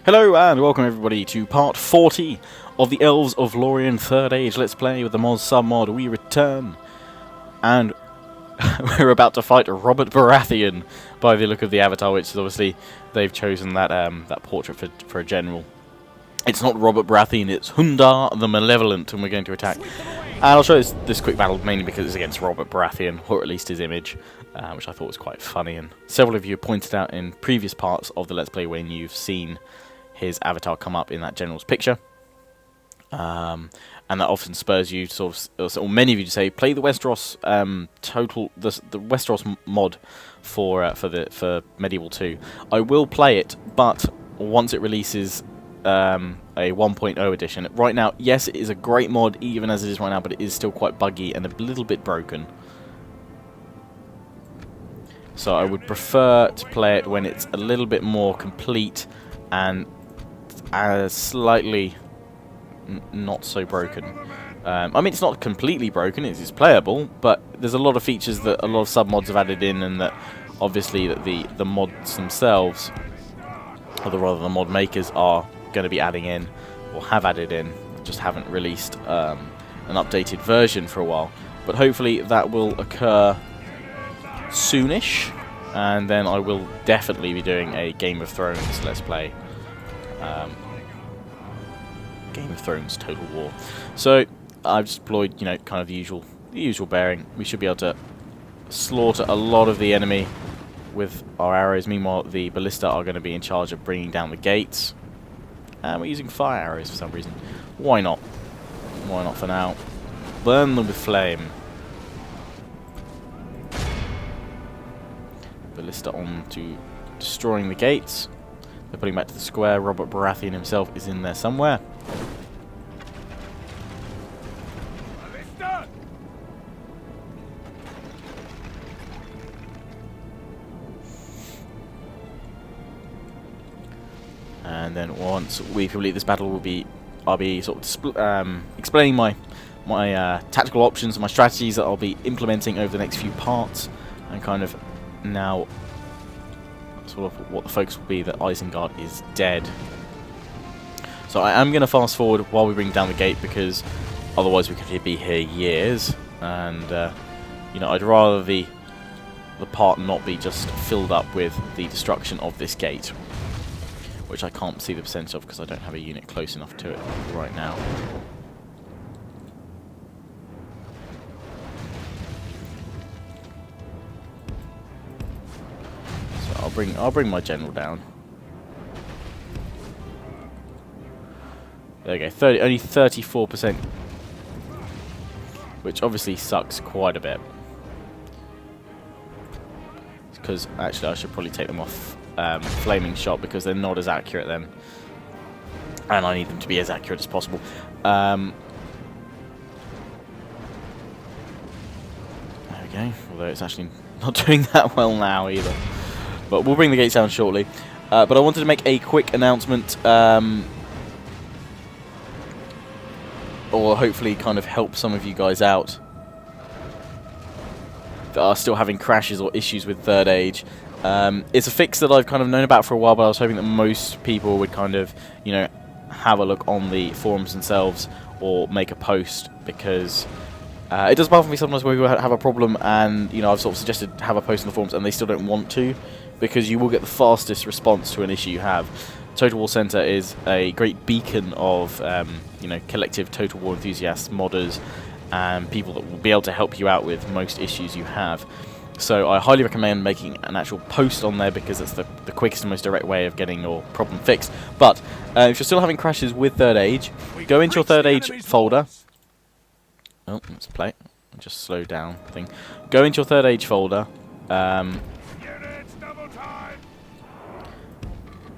Hello and welcome everybody to part 40 of the Elves of Lórien 3rd Age Let's Play with the MOS Submod. We return and we're about to fight Robert Baratheon by the look of the avatar, which is obviously they've chosen that that portrait for a general. It's not Robert Baratheon, it's Hundar the Malevolent, and we're going to attack. And I'll show this quick battle mainly because it's against Robert Baratheon, or at least his image, which I thought was quite funny, and several of you pointed out in previous parts of the Let's Play when you've seen his avatar come up in that general's picture, and that often spurs you to sort of, or many of you to say, play the Westeros the Westeros mod for Medieval 2. I will play it, but once it releases a 1.0 edition. Right now, yes, it is a great mod even as it is right now, but it is still quite buggy and a little bit broken. So I would prefer to play it when it's a little bit more complete and slightly not so broken. I mean, it's not completely broken, it's playable, but there's a lot of features that a lot of submods have added in, and that obviously that the mods themselves, or rather the mod makers, are going to be adding in, or have added in, just haven't released an updated version for a while. But hopefully that will occur soonish, and then I will definitely be doing a Game of Thrones Let's Play. Game of Thrones Total War. So I've just deployed, you know, kind of the usual bearing. We should be able to slaughter a lot of the enemy with our arrows. Meanwhile, the ballista are going to be in charge of bringing down the gates. And we're using fire arrows for some reason. Why not? Why not for now? Burn them with flame. Ballista on to destroying the gates. They're putting back to the square. Robert Baratheon himself is in there somewhere. And then once we complete this battle, I'll be sort of explaining my tactical options and my strategies that I'll be implementing over the next few parts, and kind of now sort of what the focus will be that Isengard is dead. So I am going to fast forward while we bring down the gate, because otherwise we could be here years, and you know, I'd rather the part not be just filled up with the destruction of this gate, which I can't see the percentage of because I don't have a unit close enough to it right now. So I'll bring my general down. There we go. Only 34%, which obviously sucks quite a bit. Because actually, I should probably take them off flaming shot, because they're not as accurate then, and I need them to be as accurate as possible. There we go. Although it's actually not doing that well now either. But we'll bring the gates down shortly. But I wanted to make a quick announcement, or hopefully kind of help some of you guys out that are still having crashes or issues with 3rd Age. It's a fix that I've kind of known about for a while, but I was hoping that most people would kind of, you know, have a look on the forums themselves or make a post, because it does bother me sometimes when people have a problem, and, you know, I've sort of suggested have a post on the forums and they still don't want to, because you will get the fastest response to an issue you have. Total War Center is a great beacon of, you know, collective Total War enthusiasts, modders, and people that will be able to help you out with most issues you have. So I highly recommend making an actual post on there, because it's the quickest and most direct way of getting your problem fixed. But if you're still having crashes with 3rd Age, go into your 3rd Age folder. Oh, let's play it. Just slow down thing. Go into your 3rd Age folder,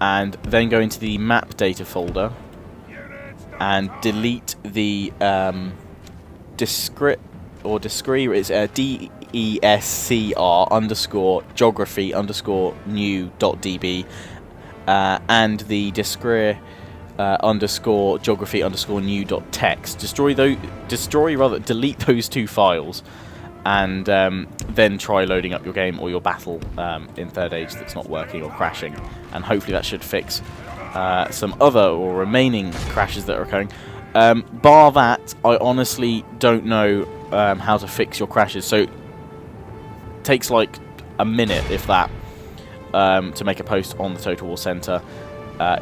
and then go into the map data folder and delete the discrete it's DESCR underscore geography underscore new dot DB, and the discrete underscore geography underscore new dot text. Delete those two files, and then try loading up your game or your battle in 3rd Age that's not working or crashing, and hopefully that should fix some other or remaining crashes that are occurring. Bar that, I honestly don't know how to fix your crashes. So it takes like a minute, if that, to make a post on the Total War Center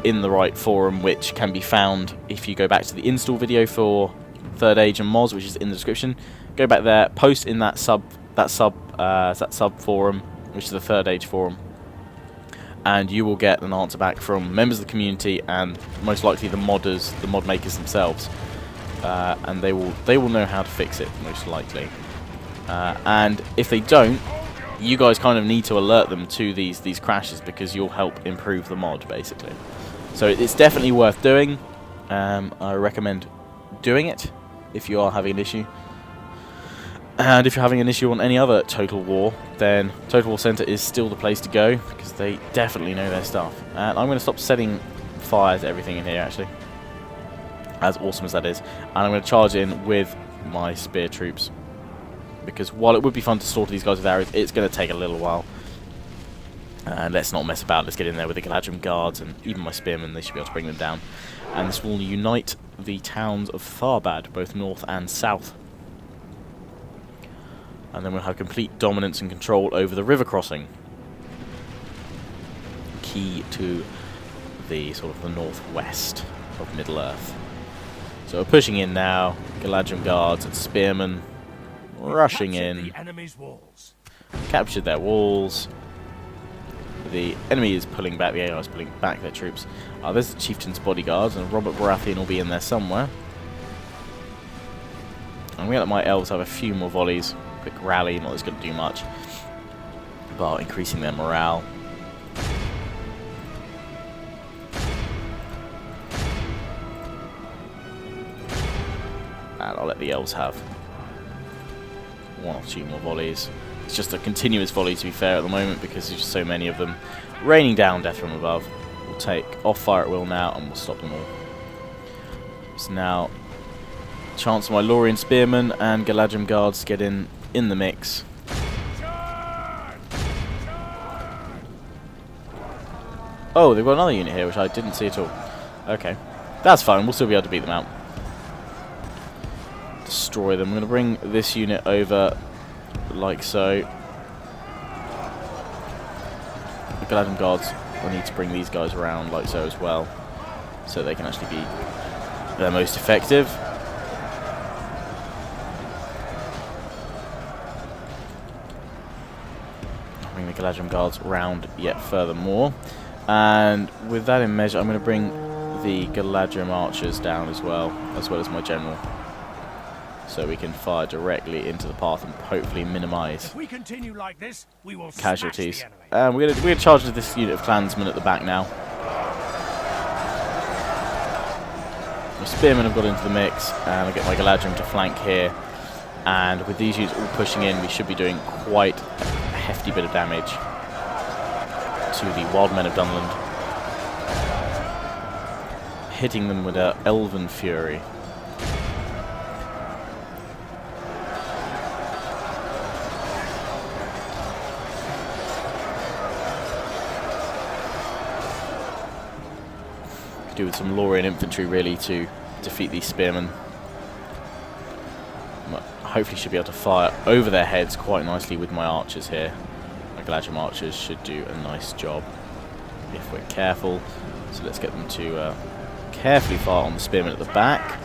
in the right forum, which can be found if you go back to the install video for Third Age and MOS, which is in the description. Go back there, post in that sub forum, which is the Third Age forum, and you will get an answer back from members of the community and most likely the modders, the mod makers themselves, and they will know how to fix it most likely. And if they don't, you guys kind of need to alert them to these crashes, because you'll help improve the mod basically. So it's definitely worth doing. I recommend doing it if you are having an issue. And if you're having an issue on any other Total War, then Total War Center is still the place to go, because they definitely know their stuff. And I'm going to stop setting fire to everything in here, actually, as awesome as that is. And I'm going to charge in with my spear troops, because while it would be fun to slaughter these guys with arrows, it's going to take a little while. And let's not mess about, let's get in there with the Galadrim guards and even my spearmen. They should be able to bring them down. And this will unite the towns of Tharbad, both north and south. And then we'll have complete dominance and control over the river crossing. Key to the sort of the northwest of Middle-earth. So we're pushing in now. Galadrim guards and spearmen rushing in. Captured their walls. The enemy is pulling back. The AI is pulling back their troops. There's the chieftain's bodyguards, and Robert Baratheon will be in there somewhere. I'm going to let my elves have a few more volleys. Quick rally, not that's going to do much, but increasing their morale. And I'll let the elves have one or two more volleys. It's just a continuous volley, to be fair, at the moment, because there's just so many of them raining down death from above. We'll take off fire at will now, and we'll stop them all. So now, chance for my Lórien spearmen and Galadrim guards to get in the mix. Oh, they've got another unit here, which I didn't see at all. Okay, that's fine. We'll still be able to beat them out. Destroy them. I'm going to bring this unit over like so. The Galadrim guards, I need to bring these guys around like so as well, so they can actually be their most effective. Bring the Galadrim guards round yet furthermore, and with that in measure, I'm going to bring the Galadrim archers down as well as my general, so we can fire directly into the path and hopefully minimise like this, casualties. We're going to charge with this unit of clansmen at the back now. My spearmen have got into the mix, and I'll get my Galadrim to flank here. And with these units all pushing in, we should be doing quite a hefty bit of damage to the Wild Men of Dunland, hitting them with an Elven Fury. Could do with some Lórien infantry really to defeat these spearmen. Hopefully should be able to fire over their heads quite nicely with my archers here. My Galadrim archers should do a nice job if we're careful. So let's get them to carefully fire on the spearmen at the back.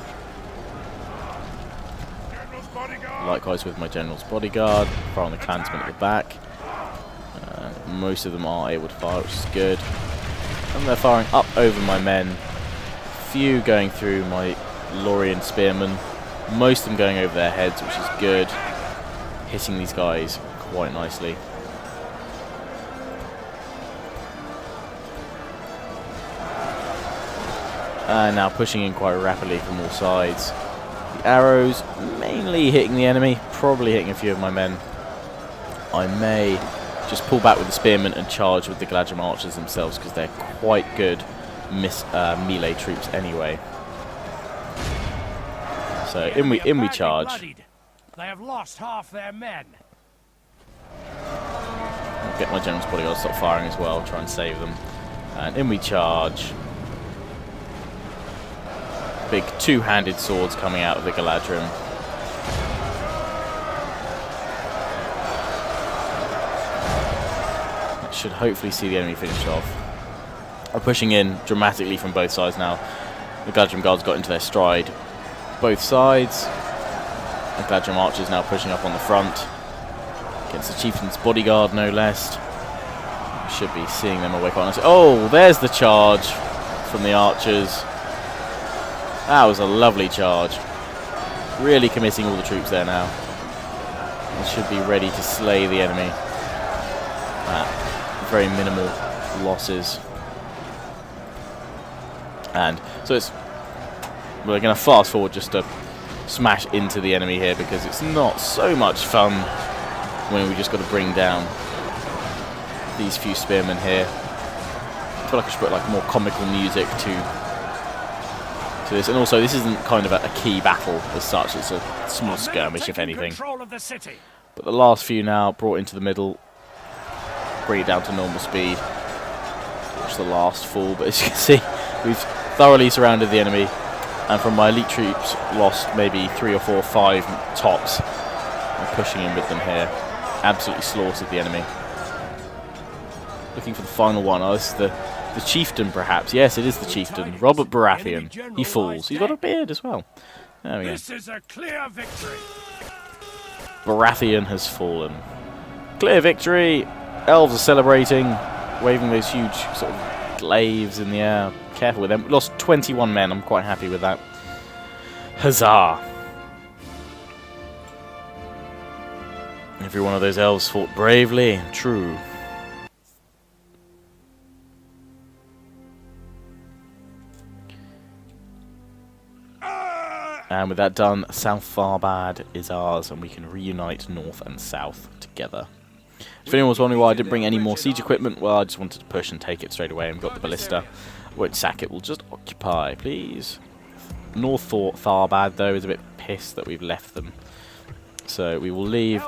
Likewise with my general's bodyguard, fire on the clansmen at the back. Most of them are able to fire, which is good. And they're firing up over my men. Few going through my Lórien spearmen. Most of them going over their heads, which is good. Hitting these guys quite nicely. And now pushing in quite rapidly from all sides. The arrows mainly hitting the enemy, probably hitting a few of my men. I may just pull back with the spearmen and charge with the Galadrim archers themselves, because they're quite good melee troops anyway. So in we charge. They have lost half their men. I'll get my general's bodyguard to stop firing as well, try and save them. And in we charge. big two-handed swords coming out of the Galadrim. That should hopefully see the enemy finished off. We're pushing in dramatically from both sides now. The Galadrim guards got into their stride. Both sides. The Galadrim archers now pushing up on the front. Against the chieftain's bodyguard, no less. Should be seeing them away quite nicely. Oh, there's the charge from the archers. That was a lovely charge. Really committing all the troops there now. They should be ready to slay the enemy. Very minimal losses. And so we're going to fast forward just to smash into the enemy here, because it's not so much fun when we just got to bring down these few spearmen here. I feel like I should put like more comical music to this, and also this isn't kind of a key battle as such. It's a small skirmish, if anything. But the last few now brought into the middle, bring it down to normal speed. Watch the last fall, but as you can see, we've thoroughly surrounded the enemy, and from my elite troops lost maybe 3 or 4 or 5 tops. I'm pushing in with them here. Absolutely slaughtered the enemy. Looking for the final one. Oh, this is the chieftain, perhaps. Yes, it is the chieftain. Robert Baratheon. He falls. He's got a beard as well. There we go. This is a clear victory. Baratheon has fallen. Clear victory. Elves are celebrating, waving those huge sort of glaives in the air. Careful with them. We lost 21 men. I'm quite happy with that. Huzzah. Every one of those elves fought bravely. True. And with that done, South Tharbad is ours, and we can reunite North and South together. If anyone was wondering why I didn't bring any more siege equipment, well, I just wanted to push and take it straight away, and we got the ballista. Won't sack it, we'll just occupy, please. North Tharbad, though, is a bit pissed that we've left them. So we will leave.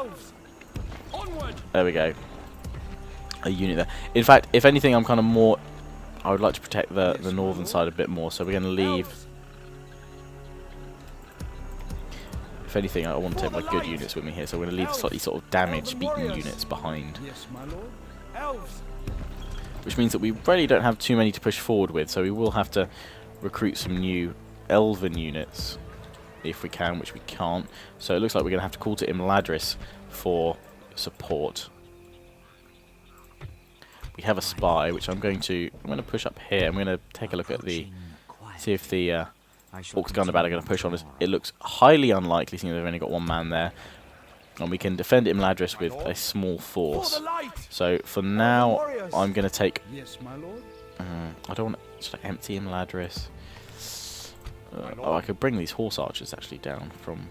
There we go. A unit there. In fact, if anything, I'm kind of more... I would like to protect the northern side a bit more, so we're going to leave... If anything, I want to take my good units with me here, so we're going to leave slightly sort of damaged, beaten units behind. Which means that we really don't have too many to push forward with, so we will have to recruit some new elven units, if we can, which we can't. So it looks like we're going to have to call to Imladris for support. We have a spy, which I'm going to push up here. I'm going to take a look at see if the... Orcs Gundabad are going to push on us. It looks highly unlikely, seeing they've only got 1 man there. And we can defend Imladris with a small force. So for now, I'm going to take... I don't want to... Should I empty Imladris? Oh, I could bring these horse archers actually down from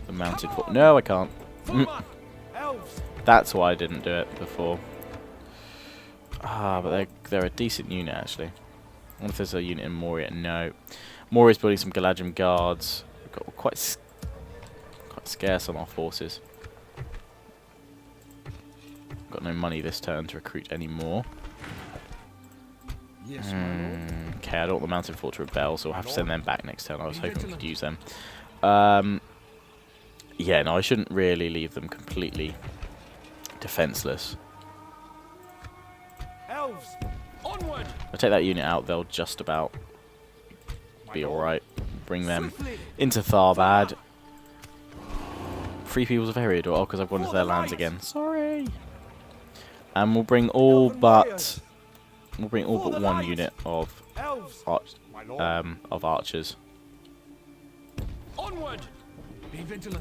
the mounted fort. No, I can't. That's why I didn't do it before. Ah, but they're a decent unit, actually. I wonder if there's a unit in Moria. No. Moria's building some Galadrim guards. We've got quite scarce on our forces. Got no money this turn to recruit any more. Okay, I don't want the mountain fort to rebel, so we'll have to send them back next turn. I was hoping we could use them. Yeah, no, I shouldn't really leave them completely defenseless. Elves, onward! If I take that unit out, they'll just about be alright. Bring them into Tharbad. Free Peoples of Heriador. Oh, because I've gone into their lands again. Sorry. And we'll bring all but 1 unit of archers.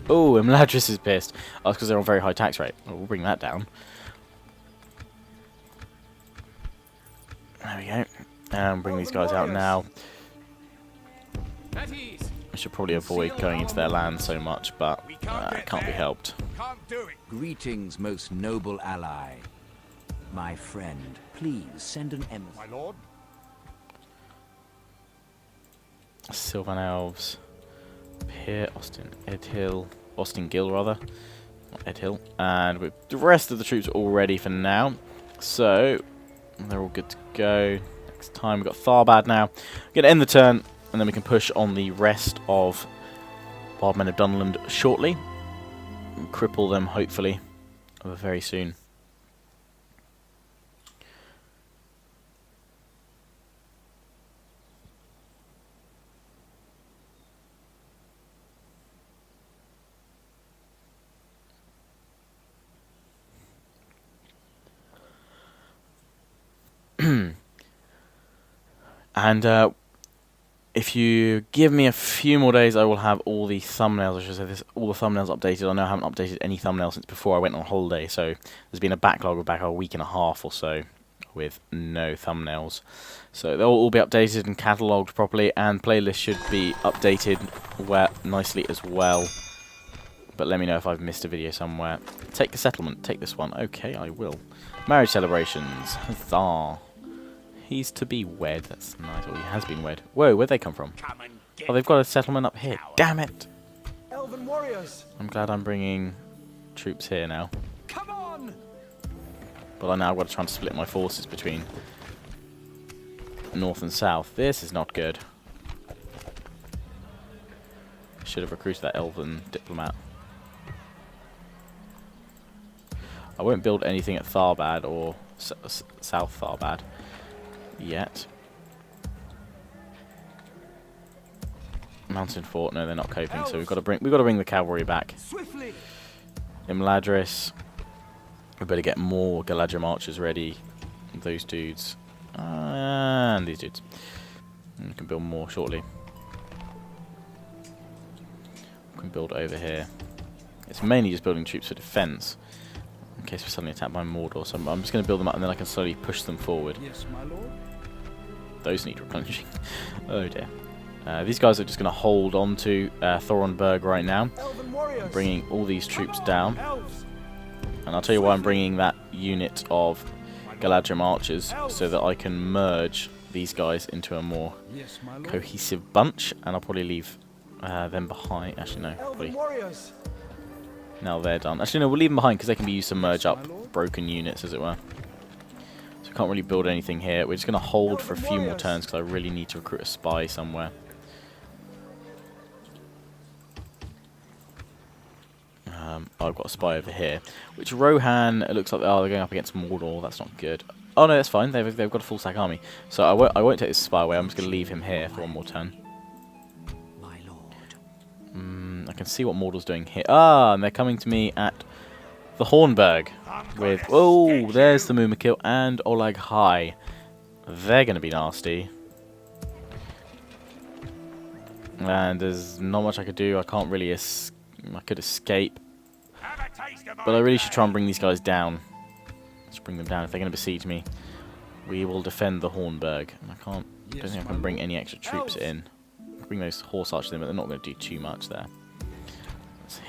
Oh, Imladris is pissed. Oh, it's because they're on very high tax rate. Oh, we'll bring that down. There we go. And bring these guys out now. I should probably avoid going into their land so much, but it can't be helped. Greetings, most noble ally. My friend, please send an emissary. My lord. Sylvan Elves. Here, Austin Gill rather. Not Edhill. And with the rest of the troops are all ready for now. So they're all good to go. Next time we've got Tharbad now. We're going to end the turn and then we can push on the rest of Wild Men of Dunland shortly. And cripple them, hopefully, very soon. And if you give me a few more days, I will have all the thumbnails. I should say this, all the thumbnails updated. I know I haven't updated any thumbnails since before I went on holiday, so there's been a backlog of about a week and a half or so with no thumbnails. So they'll all be updated and catalogued properly, and playlists should be updated nicely as well. But let me know if I've missed a video somewhere. Take the settlement. Take this one. Okay, I will. Marriage celebrations. Huzzah. He's to be wed. That's nice. Oh, he has been wed. Whoa, where'd they come from? Oh, they've got a settlement up here. Damn it! Elven warriors. I'm glad I'm bringing troops here now. Come on. But I now got to try and split my forces between north and south. This is not good. I should have recruited that elven diplomat. I won't build anything at Tharbad or South Tharbad yet. Mountain fort, no, they're not coping, so we've got to bring the cavalry back. Swiftly. Imladris, we better get more Galadrim archers ready. Those dudes and these dudes. And we can build more shortly. We can build over here. It's mainly just building troops for defense in case we're suddenly attacked by Mordor. So I'm just going to build them up and then I can slowly push them forward. Yes, my lord. Those need replenishing. Oh dear. These guys are just going to hold on to Thoronberg right now, bringing all these troops down. Elves. And I'll tell you why I'm bringing that unit of Galadrim archers, so that I can merge these guys into a more Yes, my lord. cohesive bunch, and I'll probably leave them behind. Actually, no, probably. Warriors. Now they're done. Actually, no, we'll leave them behind because they can be used to merge up broken units, as it were. So we can't really build anything here. We're just going to hold for a few more turns because I really need to recruit a spy somewhere. I've got a spy over here, which Rohan, it looks like they're going up against Mordor. That's not good. Oh no, that's fine. They've got a full stack army. So I won't take this spy away. I'm just going to leave him here for one more turn. My lord. I can see what Mordor's doing here. Ah, and they're coming to me at the Hornburg with... Oh, there's the Mumakil and Olag High. They're going to be nasty. And there's not much I could do. I can't really... I could escape. But I really should try and bring these guys down. Let's bring them down. If they're going to besiege me, we will defend the Hornburg. And I don't think I can bring any extra troops in. Bring those horse archers in, but they're not going to do too much there.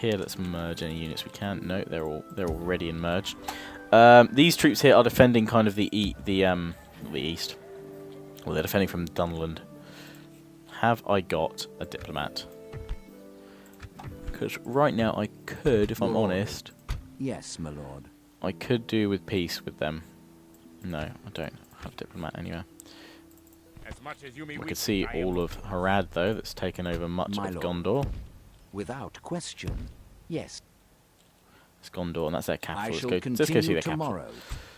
Let's merge any units we can. No, they're already in merge. These troops here are defending kind of the east. Well, they're defending from Dunland. Have I got a diplomat? Because right now I could, if I'm honest. Yes, my lord. I could do with peace with them. No, I don't have a diplomat anywhere. As much as you may We wish, could see I am all of Harad, though, that's taken over much My of lord. Gondor. Without question. Yes. It's Gondor, and that's their I capital. shall Let's go see continue their capital. tomorrow.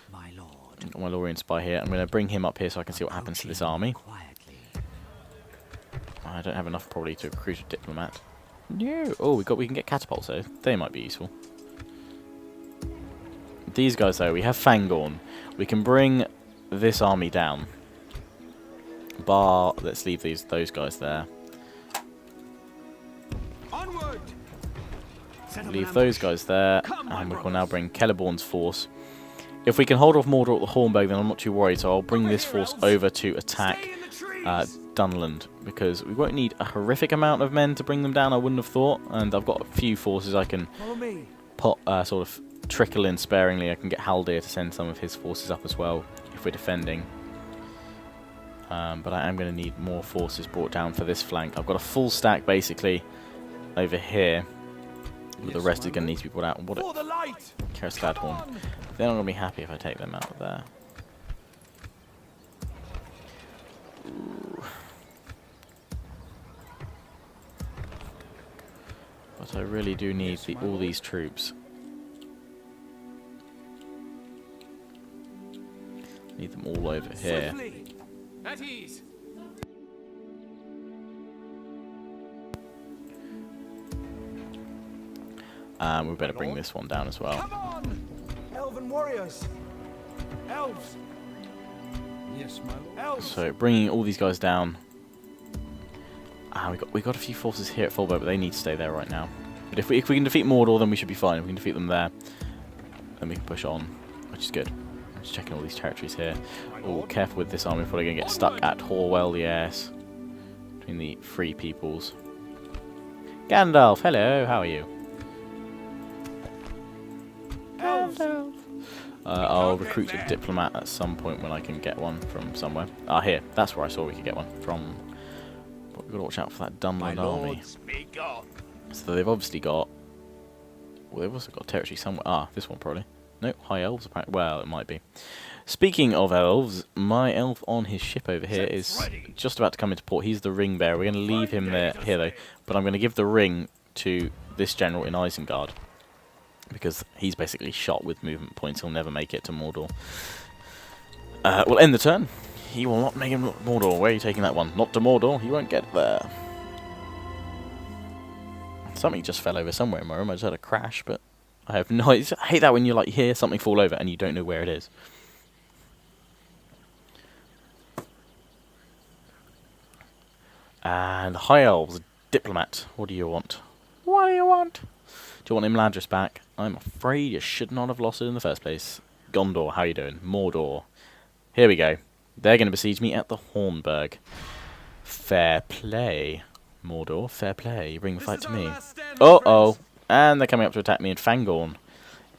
My lord. Got my Lórien spy here. I'm going to bring him up here so I can see what happens to this army. Quietly. I don't have enough probably to recruit a diplomat. No. Oh, we can get catapults though. They might be useful. These guys though, we have Fangorn. We can bring this army down. Let's leave those guys there. onward. Leave those guys there, and we will now bring Celeborn's force. If we can hold off Mordor at the Hornburg, then I'm not too worried. So I'll bring this force over to attack Dunland, because we won't need a horrific amount of men to bring them down, I wouldn't have thought. And I've got a few forces I can sort of trickle in sparingly. I can get Haldir to send some of his forces up as well if we're defending. But I am going to need more forces brought down for this flank. I've got a full stack basically over here. But the rest is going to need to be brought out. What a Karis Gladhorn. They're not going to be happy if I take them out of there. Ooh. But I really do need all these troops. Need them all over here. Swiftly. At ease. We better bring this one down as well. Come on! Elven warriors. Elves. Yes, my lord. Elves. So bringing all these guys down. We got a few forces here at Tharbad, but they need to stay there right now. But if we can defeat Mordor, then we should be fine. If we can defeat them there, then we can push on, which is good. I'm just checking all these territories here. Oh, careful with this army. We're probably going to get stuck at Horwell, yes. Between the three peoples. Gandalf, hello, how are you? Gandalf. I'll recruit a diplomat at some point when I can get one from somewhere. Ah, here. That's where I saw we could get one from. But we've got to watch out for that Dunland army. So they've obviously got... Well, they've also got territory somewhere. Ah, this one probably. No, High Elves apparently. Well, it might be. Speaking of elves, my elf on his ship over here is just about to come into port. He's the ring bearer. We're going to leave him there here though, but I'm going to give the ring to this general in Isengard because he's basically shot with movement points. He'll never make it to Mordor. We'll end the turn. He will not make him Mordor. Where are you taking that one? Not to Mordor. He won't get there. Something just fell over somewhere in my room. I just had a crash, but I have no... I hate that when you like hear something fall over and you don't know where it is. And High Elves, diplomat. What do you want? What do you want? Do you want Imladris back? I'm afraid you should not have lost it in the first place. Gondor, how you doing? Mordor. Here we go. They're going to besiege me at the Hornburg. Fair play. Mordor, fair play. You bring the fight to me. Uh-oh. And they're coming up to attack me in Fangorn.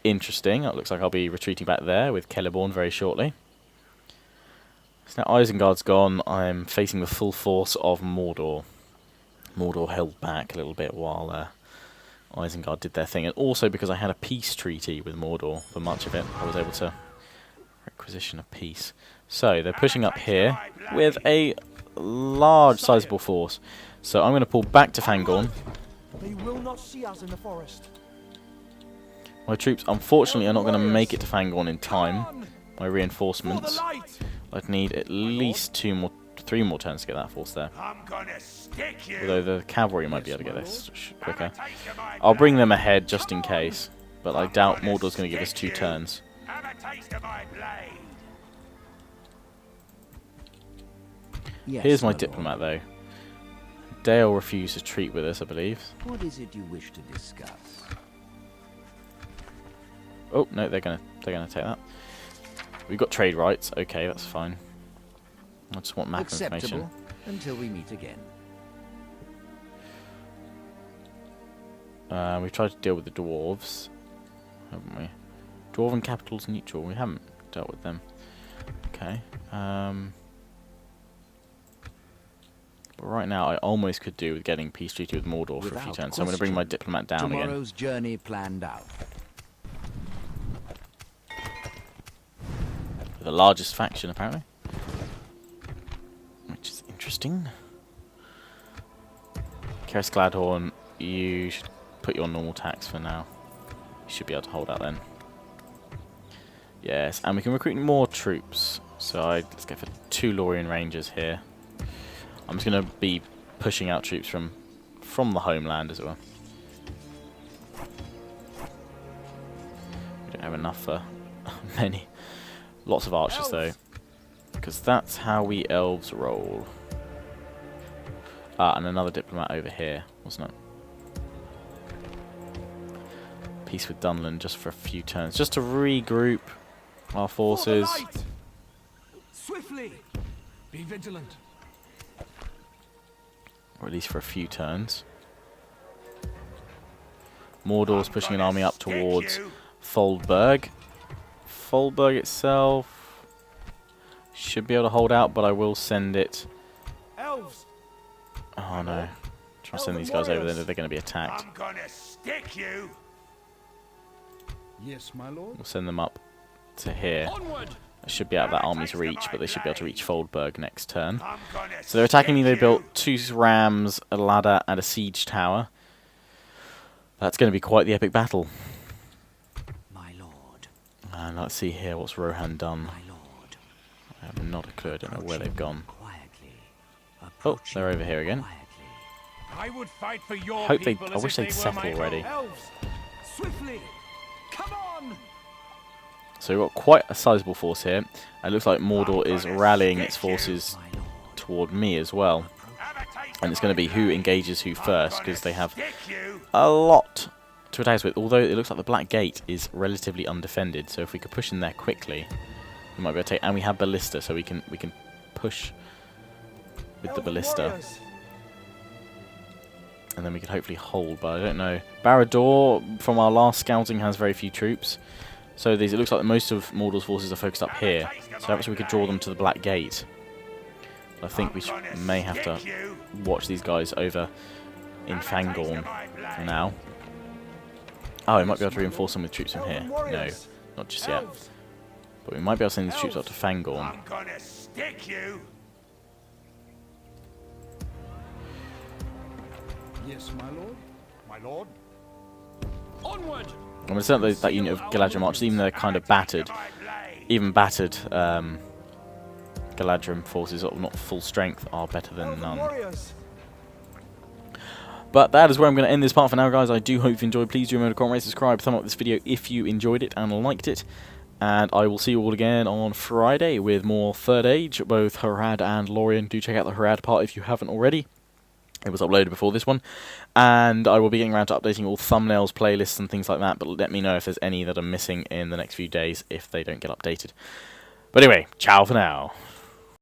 Interesting. It looks like I'll be retreating back there with Celeborn very shortly. So now Isengard's gone. I'm facing the full force of Mordor. Mordor held back a little bit while Isengard did their thing. And also because I had a peace treaty with Mordor for much of it, I was able to requisition a peace. So they're pushing up here with a large sizable force. So I'm going to pull back to Fangorn. They will not see us in the forest. My troops, unfortunately, are not going to make it to Fangorn in time. My reinforcements. I'd need at least 3 more turns to get that force there. Although the cavalry might be able to get this quicker. I'll bring them ahead just in case, but I doubt Mordor's going to give us 2 turns. Here's my diplomat, though. Dale refused to treat with us, I believe. What is it you wish to discuss? Oh no, they're gonna take that. We've got trade rights. Okay, that's fine. I just want map information. Until we meet again. We've tried to deal with the dwarves, haven't we? Dwarven capital's neutral. We haven't dealt with them. Okay. But right now, I almost could do with getting peace treaty with Mordor for a few turns. So I'm going to bring my diplomat down again. Tomorrow's journey planned out. The largest faction, apparently. Which is interesting. Keris Gladhorn, you should put your normal tax for now. You should be able to hold out then. Yes, and we can recruit more troops. So let's go for 2 Lórien Rangers here. I'm just going to be pushing out troops from the homeland, as it were. We don't have enough for many. Lots of archers, though, because that's how we elves roll. Ah, and another diplomat over here, wasn't it? Peace with Dunland just for a few turns, just to regroup our forces. Swiftly, be vigilant. Or at least for a few turns. Mordor's pushing an army up towards Tharbad. Tharbad itself should be able to hold out, but I will send it. Elves. Oh no. Try to send these guys over there, they're going to be attacked. I'm gonna stick you. Yes, my lord. We'll send them up to here. Onward. I should be out of that army's reach, but they should be able to reach Tharbad next turn. So they're attacking me. They built 2 rams, a ladder, and a siege tower. That's going to be quite the epic battle. My lord. And let's see here, what's Rohan done? My lord. I have not a clue, I don't know where they've gone. Quietly. Oh, they're over here again. Quietly. I would fight for your Hope they. people I as wish if they'd they were settle my already. own. Elves, swiftly, come on! So we've got quite a sizable force here. And it looks like Mordor is rallying its forces My lord. toward me as well. And it's going to be who engages who first, because they have Stick you. a lot to attack us with. Although it looks like the Black Gate is relatively undefended, so if we could push in there quickly, we might be able to take. And we have ballista, so we can push with the Elven ballista, warriors. and then we could hopefully hold. But I don't know. Barad-dûr, from our last scouting, has very few troops. So it looks like most of Mordor's forces are focused up here. So perhaps we could draw them to the Black Gate. I think we may have to watch these guys over in Fangorn for now. Oh, we might be able to reinforce them with troops from here. No, not just yet. Elves, But we might be able to send these troops up to Fangorn. I'm gonna stick you. Yes, my lord. My lord. Onward. I'm going to send that unit of Galadriel archers, even though they're kind of battered. Even battered Galadriel forces, sort of not full strength, are better than Elven none. warriors. But that is where I'm going to end this part for now, guys. I do hope you enjoyed. Please do remember to comment, rate, subscribe, thumb up this video if you enjoyed it and liked it. And I will see you all again on Friday with more Third Age, both Tharbad and Lórien. Do check out the Tharbad part if you haven't already. It was uploaded before this one. And I will be getting around to updating all thumbnails, playlists and things like that. But let me know if there's any that are missing in the next few days if they don't get updated. But anyway, ciao for now.